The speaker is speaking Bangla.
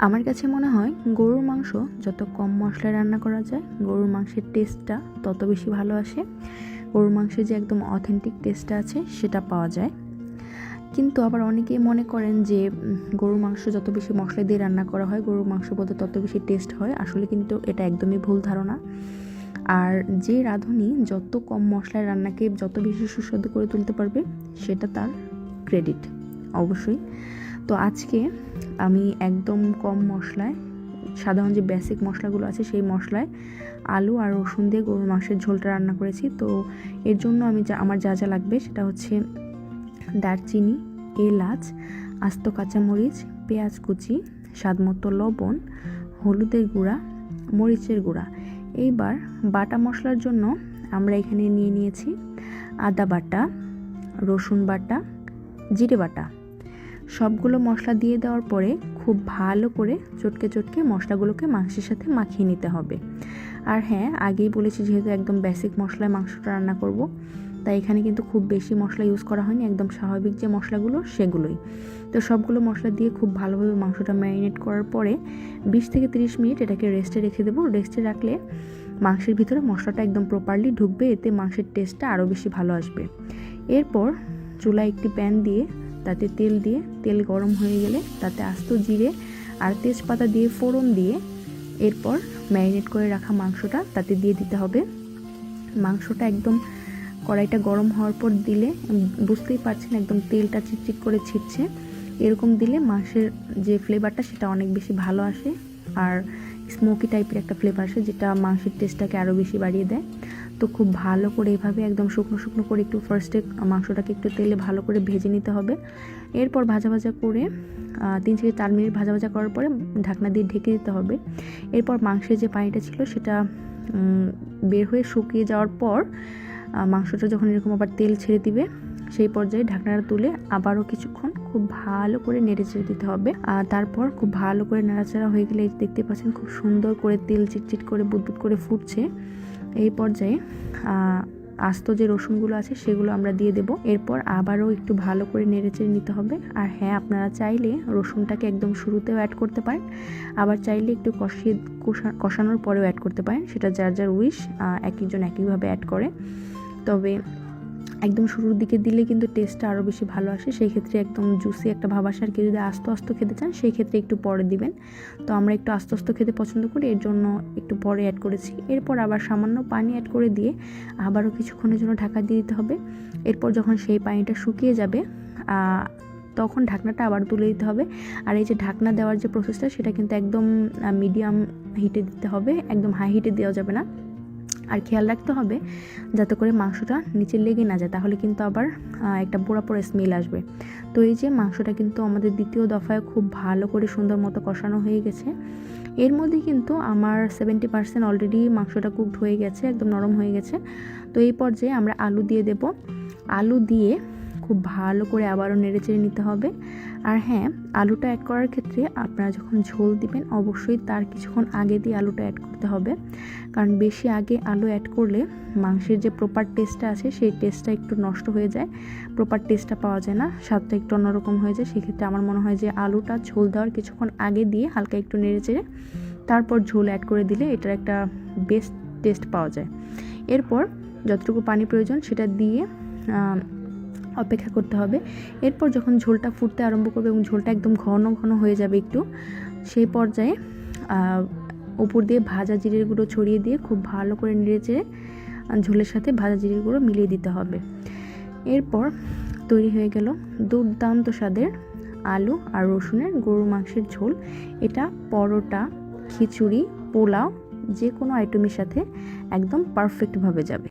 আমার কাছে মনে হয় গরুর মাংস যত কম মশলায় রান্না করা যায় গরুর মাংসের টেস্টটা তত বেশি ভালো আসে। গরুর মাংসের যে একদম অথেন্টিক টেস্টটা আছে সেটা পাওয়া যায়। কিন্তু আবার অনেকেই মনে করেন যে গরুর মাংস যত বেশি মশলা দিয়ে রান্না করা হয় গরুর মাংস বোধহয় তত বেশি টেস্ট হয়। আসলে কিন্তু এটা একদমই ভুল ধারণা। আর যে রাঁধুনি যত কম মশলায় রান্নাকে যত বেশি সুস্বাদু করে তুলতে পারবে সেটা তার ক্রেডিট অবশ্যই। তো আজকে আমি একদম কম মশলায় সাধারণ যে বেসিক মশলাগুলো আছে সেই মশলায় আলু আর রসুন দিয়ে গরুর মাংসের ঝোলটা রান্না করেছি। তো এর জন্য আমার যা যা লাগবে সেটা হচ্ছে দারচিনি, এলাচ, আস্ত কাঁচামরিচ, পেঁয়াজ কুচি, স্বাদমতো লবণ, হলুদের গুঁড়া, মরিচের গুঁড়া। এইবার বাটা মশলার জন্য আমরা এখানে নিয়ে নিয়েছি আদা বাটা, রসুন বাটা, জিরে বাটা। সবগুলো মশলা দিয়ে দেওয়ার পরে খুব ভালো করে চটকে চটকে মশলাগুলোকে মাংসের সাথে মাখিয়ে নিতে হবে। আর হ্যাঁ, আগেই বলেছি যেহেতু একদম বেসিক মশলায় মাংসটা রান্না করব, তাই এখানে কিন্তু খুব বেশি মশলা ইউজ করা হয়নি, একদম স্বাভাবিক যে মশলাগুলো সেগুলোই। তো সবগুলো মশলা দিয়ে খুব ভালোভাবে মাংসটা ম্যারিনেট করার পরে 20 থেকে 30 মিনিট এটাকে রেস্টে রেখে দেবো। রেস্টে রাখলে মাংসের ভিতরে মশলাটা একদম প্রপারলি ঢুকবে, এতে মাংসের টেস্টটা আরও বেশি ভালো আসবে। এরপর চুলায় একটি প্যান দিয়ে তাতে তেল দিয়ে তেল গরম হয়ে গেলে তাতে আস্ত জিরে আর তেজপাতা দিয়ে ফোড়ন দিয়ে এরপর ম্যারিনেট করে রাখা মাংসটা তাতে দিয়ে দিতে হবে। মাংসটা একদম কড়াইটা গরম হওয়ার পর দিলে বুঝতেই পারছেন একদম তেলটা চিটচিট করে ছিটছে। এরকম দিলে মাংসের যে ফ্লেভারটা সেটা অনেক বেশি ভালো আসে আর স্মোকি টাইপের একটা ফ্লেভার আসে যেটা মাংসের টেস্টটাকে আরও বেশি বাড়িয়ে দেয়। তো খুব ভালো করে এভাবে একদম শুকনো শুকনো করে একটু ফার্স্টে মাংসটাকে একটু তেলে ভালো করে ভেজে নিতে হবে। এরপর ভাজা ভাজা করে 3 থেকে 4 মিনিট ভাজা ভাজা করার পরে ঢাকনা দিয়ে ঢেকে দিতে হবে। এরপর মাংসের যে পানিটা ছিল সেটা বের হয়ে শুকিয়ে যাওয়ার পর মাংসটা যখন এরকম আবার তেল ছেড়ে দিবে সেই পর্যায়ে ঢাকনাটা তুলে আবারও কিছুক্ষণ খুব ভালো করে নেড়ে চেড়ে দিতে হবে। আর তারপর খুব ভালো করে নাড়াচাড়া হয়ে গেলে দেখতে পাচ্ছেন খুব সুন্দর করে তেল চিটচিট করে বুদবুদ করে ফুটছে। এই পর্যায়ে আস্ত যে রসুনগুলো আছে সেগুলো আমরা দিয়ে দেব। এরপর আবারও একটু ভালো করে নেড়েচেড়ে নিতে হবে। আর হ্যাঁ, আপনারা চাইলে রসুনটাকে একদম শুরুতেও অ্যাড করতে পারেন, আবার চাইলে একটু কষানোর পরেও অ্যাড করতে পারেন, সেটা যার যার উইশ, এক একজন একইভাবে অ্যাড করে। তবে একদম শুরুর দিকে দিলে কিন্তু টেস্টটা আরও বেশি ভালো আসে। সেই ক্ষেত্রে একদম জুসি একটা ভাব আসে। আর কেউ যদি আস্ত আস্ত খেতে চান সেই ক্ষেত্রে একটু পরে দিবেন। তো আমরা একটু আস্তে আস্তে খেতে পছন্দ করি, এর জন্য একটু পরে অ্যাড করেছি। এরপর আবার সামান্য পানি অ্যাড করে দিয়ে আবারও কিছুক্ষণের জন্য ঢাকা দিয়ে দিতে হবে। এরপর যখন সেই পানিটা শুকিয়ে যাবে তখন ঢাকনাটা আবার তুলে দিতে হবে। আর এই যে ঢাকনা দেওয়ার যে প্রসেসটা সেটা কিন্তু একদম মিডিয়াম হিটে দিতে হবে, একদম হাই হিটে দেওয়া যাবে না। আর খেয়াল রাখতে হবে যাতে করে মাংসটা নিচে লেগে না যায়, তাহলে কিন্তু আবার একটা পোড়া পোড়া স্মেল আসবে। তো এই যে মাংসটা কিন্তু আমাদের দ্বিতীয় দফায় খুব ভালো করে সুন্দর মতো কষানো হয়ে গেছে। এর মধ্যে কিন্তু আমার 70% অলরেডি মাংসটা কুকড হয়ে গেছে, একদম নরম হয়ে গেছে। তো এই পর্যায়ে আমরা আলু দিয়ে দেব। আলু দিয়ে খুব ভালো করে আবারও নেড়েচেড়ে নিতে হবে। আর হ্যাঁ, আলুটা অ্যাড করার ক্ষেত্রে আপনারা যখন ঝোল দিবেন অবশ্যই তার কিছুক্ষণ আগে দিয়ে আলুটা অ্যাড করতে হবে, কারণ বেশি আগে আলু অ্যাড করলে মাংসের যে প্রপার টেস্টটা আছে সেই টেস্টটা একটু নষ্ট হয়ে যায়, প্রপার টেস্টটা পাওয়া যায় না, স্বাদটা একটু অন্যরকম হয়ে যায়। সেক্ষেত্রে আমার মনে হয় যে আলুটা ঝোল দেওয়ার কিছুক্ষণ আগে দিয়ে হালকা একটু নেড়েচেড়ে তারপর ঝোল অ্যাড করে দিলে এটার একটা বেস্ট টেস্ট পাওয়া যায়। এরপর যতটুকু পানি প্রয়োজন সেটা দিয়ে অপেক্ষা করতে হবে। এরপর যখন ঝোলটা ফুটতে আরম্ভ করবে এবং ঝোলটা একদম ঘন ঘন হয়ে যাবে একটু, সেই পর্যায়ে উপর দিয়ে ভাজা জিরের গুঁড়ো ছড়িয়ে দিয়ে খুব ভালো করে নেড়েচেড়ে ঝোলের সাথে ভাজা জিরের গুঁড়ো মিলিয়ে দিতে হবে। এরপর তৈরি হয়ে গেল দুর্দান্ত স্বাদের আলু আর রসুনের গরুর মাংসের ঝোল। এটা পরোটা, খিচুড়ি, পোলাও যে কোনো আইটেমের সাথে একদম পারফেক্টভাবে যাবে।